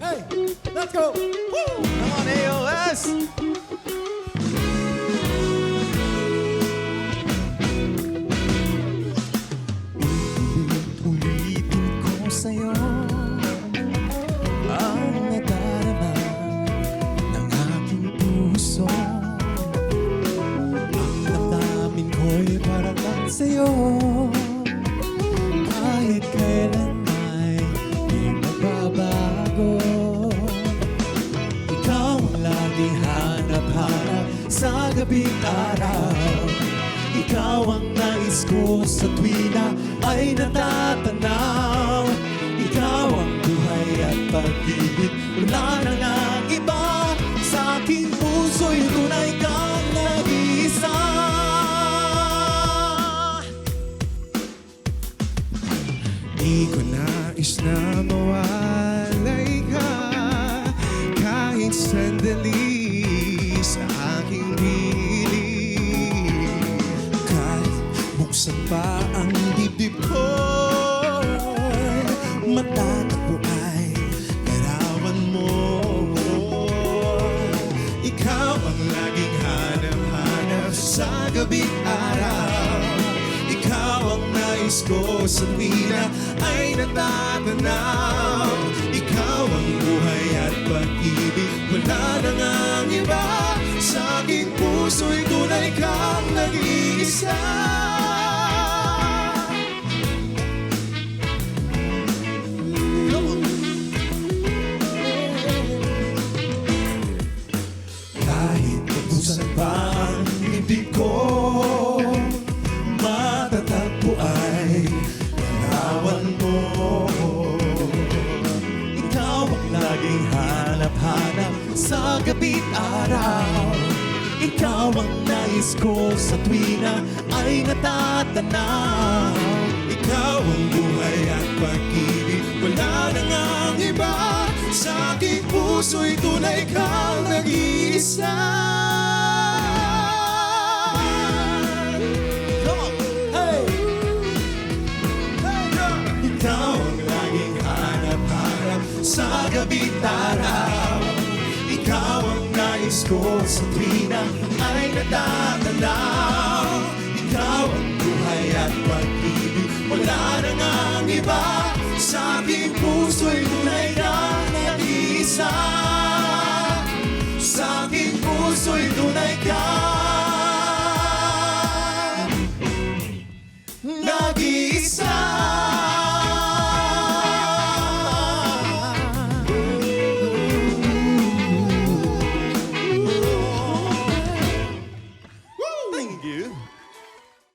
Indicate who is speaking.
Speaker 1: Hey, let's go! Woo!
Speaker 2: Come on, AOS!
Speaker 1: Ulitin ko sa'yo ang nadarama ng aking puso. Ang damdamin ko'y parang lang sa'yo. Kahit kailan ay di magbabago. Ikaw ang laging hanap-hanap sa gabi't araw. Ikaw ang nais ko sa tuwina ay natatanaw. Ikaw ang buhay at pag-ibig, wala na ngang iba. Sa aking puso'y tunay kang nag-iisa.
Speaker 3: Di ko nais na mawalay ka kahit sandali sa aking piling. Kahit buksan pa ang dibdib ko, matatagpo ay larawan mo. Ikaw ang laging hanap-hanap sa gabi't araw. Ikaw ang nais ko sa tuwina ay natatanaw. Ikaw ang buhay at pag-ibig, wala na ngang iba. Sa aking puso'y tunay kang nag-iisa. Kahit ubusan pa ang dibdib ko, matatagpo ay larawan mo.
Speaker 1: Ikaw ang laging hanap-hanap sa gabi't araw. Ikaw ang nais ko sa tuwina ay natatanaw.
Speaker 3: Ikaw ang buhay at pag-ibig, wala na ngang iba. Sa aking puso'y tunay kang nag-iisa.
Speaker 1: Come on! Hey!
Speaker 3: Ikaw ang laging hanap-hanap sa gabi't araw. Ikaw ang nais ko sa tuwina ay natatanaw. Ikaw ang buhay at pag-ibig, wala na ngang iba. Sa aking puso'y tunay kang nag-iisa. Sa aking puso'y tunay kang nag-iisa.
Speaker 2: Thank you.